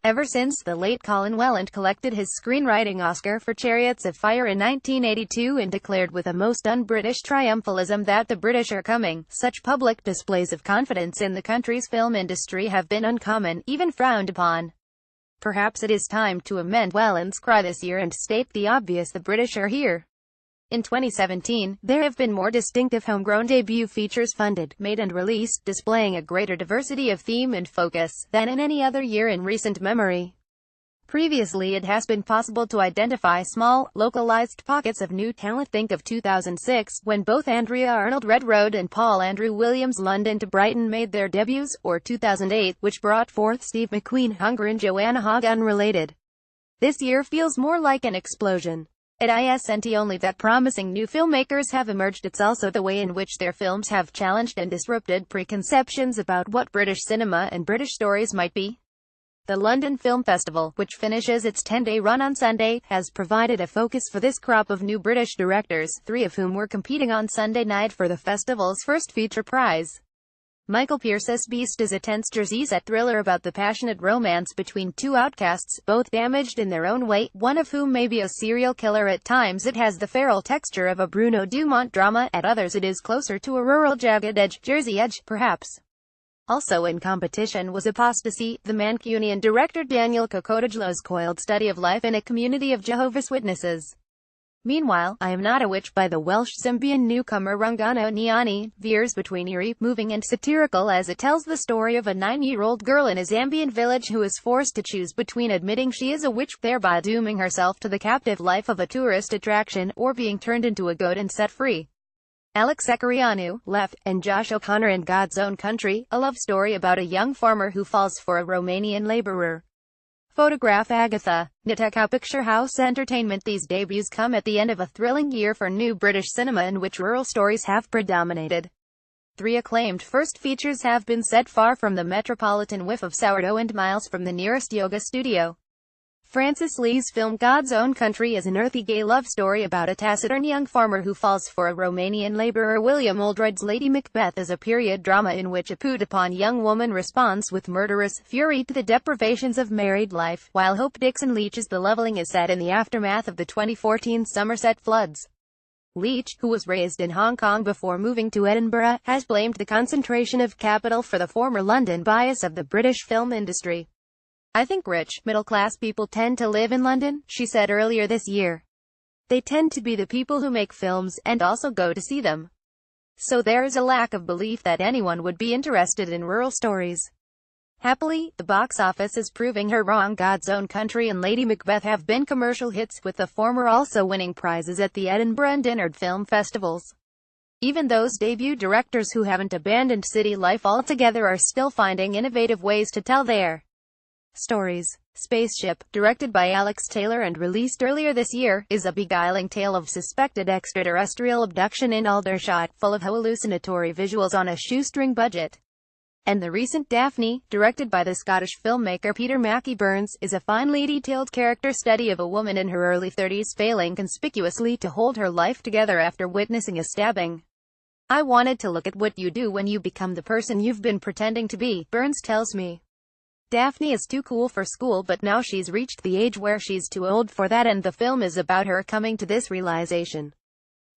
Ever since the late Colin Welland collected his screenwriting Oscar for Chariots of Fire in 1982 and declared with a most un-British triumphalism that the British are coming, such public displays of confidence in the country's film industry have been uncommon, even frowned upon. Perhaps it is time to amend Welland's cry this year and state the obvious: the British are here. In 2017, there have been more distinctive homegrown debut features funded, made and released, displaying a greater diversity of theme and focus than in any other year in recent memory. Previously it has been possible to identify small, localized pockets of new talent. Think of 2006, when both Andrea Arnold Redroad and Paul Andrew Williams London to Brighton made their debuts, or 2008, which brought forth Steve McQueen Hunger and Joanna Hogg unrelated. This year feels more like an explosion. It isn't only that promising new filmmakers have emerged, it's also the way in which their films have challenged and disrupted preconceptions about what British cinema and British stories might be. The London Film Festival, which finishes its 10-day run on Sunday, has provided a focus for this crop of new British directors, 3 of whom were competing on Sunday night for the festival's first feature prize. Michael Pearce's Beast is a tense Jersey-set thriller about the passionate romance between 2 outcasts, both damaged in their own way, one of whom may be a serial killer. At times it has the feral texture of a Bruno Dumont drama, at others it is closer to a rural jagged edge, Jersey edge, perhaps. Also in competition was Apostasy, the Mancunian director Daniel Kokotajlo's coiled study of life in a community of Jehovah's Witnesses. Meanwhile, I Am Not a Witch by the Welsh Symbian newcomer Rungano Niani veers between eerie, moving and satirical as it tells the story of a 9-year-old girl in a Zambian village who is forced to choose between admitting she is a witch, thereby dooming herself to the captive life of a tourist attraction, or being turned into a goat and set free. Alex Zacharianu, Left, and Josh O'Connor in God's Own Country, a love story about a young farmer who falls for a Romanian laborer. Photograph Agatha, Niteka Picture House Entertainment. These debuts come at the end of a thrilling year for new British cinema in which rural stories have predominated. 3 acclaimed first features have been set far from the metropolitan whiff of sourdough and miles from the nearest yoga studio. Francis Lee's film God's Own Country is an earthy gay love story about a taciturn young farmer who falls for a Romanian laborer. William Oldroyd's Lady Macbeth is a period drama in which a put-upon young woman responds with murderous fury to the deprivations of married life, while Hope Dixon Leach's The Levelling is set in the aftermath of the 2014 Somerset floods. Leach, who was raised in Hong Kong before moving to Edinburgh, has blamed the concentration of capital for the former London bias of the British film industry. I think rich, middle-class people tend to live in London, she said earlier this year. They tend to be the people who make films, and also go to see them. So there is a lack of belief that anyone would be interested in rural stories. Happily, the box office is proving her wrong. God's Own Country and Lady Macbeth have been commercial hits, with the former also winning prizes at the Edinburgh and Dinard film festivals. Even those debut directors who haven't abandoned city life altogether are still finding innovative ways to tell their stories. Spaceship, directed by Alex Taylor and released earlier this year, is a beguiling tale of suspected extraterrestrial abduction in Aldershot, full of hallucinatory visuals on a shoestring budget. And the recent Daphne, directed by the Scottish filmmaker Peter Mackie Burns, is a finely detailed character study of a woman in her early 30s failing conspicuously to hold her life together after witnessing a stabbing. I wanted to look at what you do when you become the person you've been pretending to be, Burns tells me. Daphne is too cool for school, but now she's reached the age where she's too old for that, and the film is about her coming to this realization.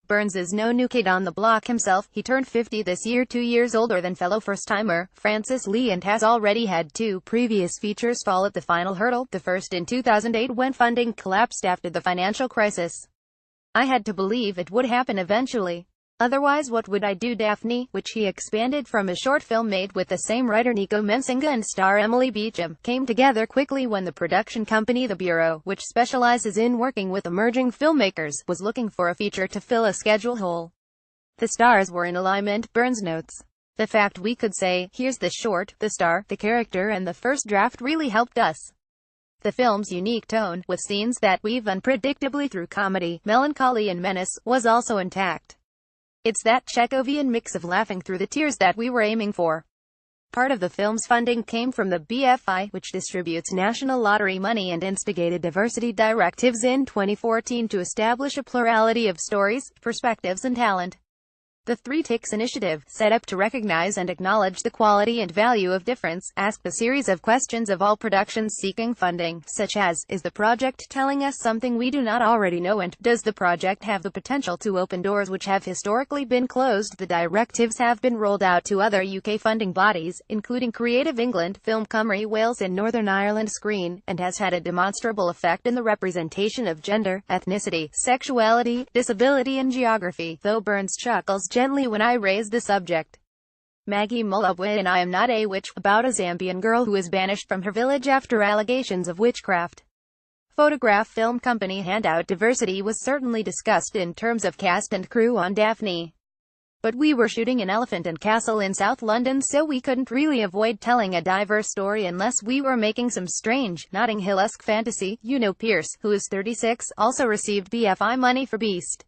Burns is no new kid on the block himself. He turned 50 this year, 2 years older than fellow first-timer Francis Lee, and has already had 2 previous features fall at the final hurdle, the first in 2008 when funding collapsed after the financial crisis. I had to believe it would happen eventually. Otherwise what would I do? Daphne, which he expanded from a short film made with the same writer Nico Mensinga and star Emily Beecham, came together quickly when the production company The Bureau, which specializes in working with emerging filmmakers, was looking for a feature to fill a schedule hole. The stars were in alignment, Burns notes. The fact we could say, here's the short, the star, the character and the first draft really helped us. The film's unique tone, with scenes that weave unpredictably through comedy, melancholy and menace, was also intact. It's that Chekhovian mix of laughing through the tears that we were aiming for. Part of the film's funding came from the BFI, which distributes national lottery money, and instigated diversity directives in 2014 to establish a plurality of stories, perspectives and talent. The Three Ticks initiative, set up to recognize and acknowledge the quality and value of difference, asked a series of questions of all productions seeking funding, such as, is the project telling us something we do not already know, and does the project have the potential to open doors which have historically been closed? The directives have been rolled out to other UK funding bodies, including Creative England, Film Cymru Wales and Northern Ireland Screen, and has had a demonstrable effect in the representation of gender, ethnicity, sexuality, disability and geography, though Burns chuckles gently when I raise the subject. Maggie Mulabwe in I Am Not a Witch, about a Zambian girl who is banished from her village after allegations of witchcraft. Photograph Film Company handout. Diversity was certainly discussed in terms of cast and crew on Daphne. But we were shooting in Elephant and Castle in South London, so we couldn't really avoid telling a diverse story unless we were making some strange, Notting Hill-esque fantasy. You know Pierce, who is 36, also received BFI money for Beast.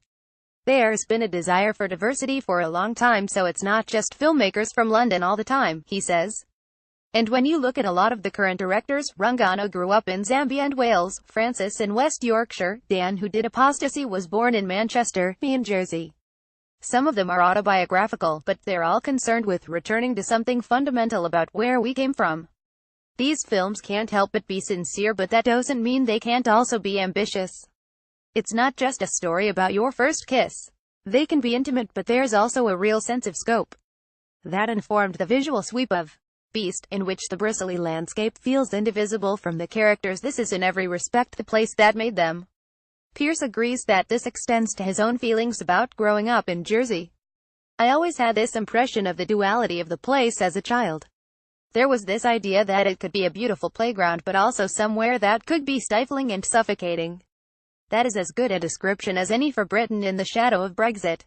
There's been a desire for diversity for a long time, so it's not just filmmakers from London all the time, he says. And when you look at a lot of the current directors, Rungano grew up in Zambia and Wales, Francis in West Yorkshire, Dan, who did Apostasy, was born in Manchester, me in Jersey. Some of them are autobiographical, but they're all concerned with returning to something fundamental about where we came from. These films can't help but be sincere, but that doesn't mean they can't also be ambitious. It's not just a story about your first kiss. They can be intimate, but there's also a real sense of scope. That informed the visual sweep of Beast, in which the bristly landscape feels indivisible from the characters. This is in every respect the place that made them. Pierce agrees that this extends to his own feelings about growing up in Jersey. I always had this impression of the duality of the place as a child. There was this idea that it could be a beautiful playground, but also somewhere that could be stifling and suffocating. That is as good a description as any for Britain in the shadow of Brexit.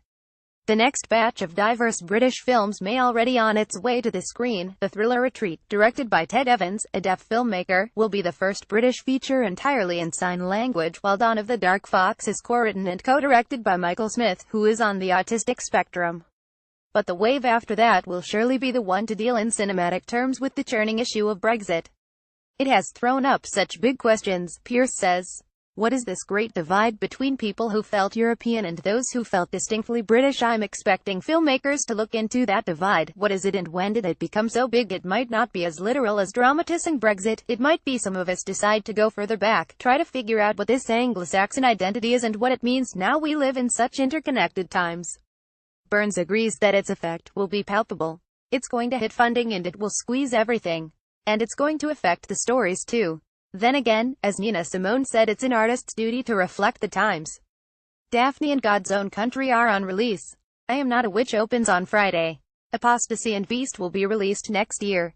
The next batch of diverse British films may already on its way to the screen. The thriller Retreat, directed by Ted Evans, a deaf filmmaker, will be the first British feature entirely in sign language, while Dawn of the Dark Fox is co-written and co-directed by Michael Smith, who is on the autistic spectrum. But the wave after that will surely be the one to deal in cinematic terms with the churning issue of Brexit. It has thrown up such big questions, Pierce says. What is this great divide between people who felt European and those who felt distinctly British? I'm expecting filmmakers to look into that divide. What is it, and when did it become so big? It might not be as literal as dramatizing Brexit. It might be some of us decide to go further back, try to figure out what this Anglo-Saxon identity is and what it means now we live in such interconnected times. Burns agrees that its effect will be palpable. It's going to hit funding and it will squeeze everything. And it's going to affect the stories too. Then again, as Nina Simone said, it's an artist's duty to reflect the times. Daphne and God's Own Country are on release. I Am Not a Witch opens on Friday. Apostasy and Beast will be released next year.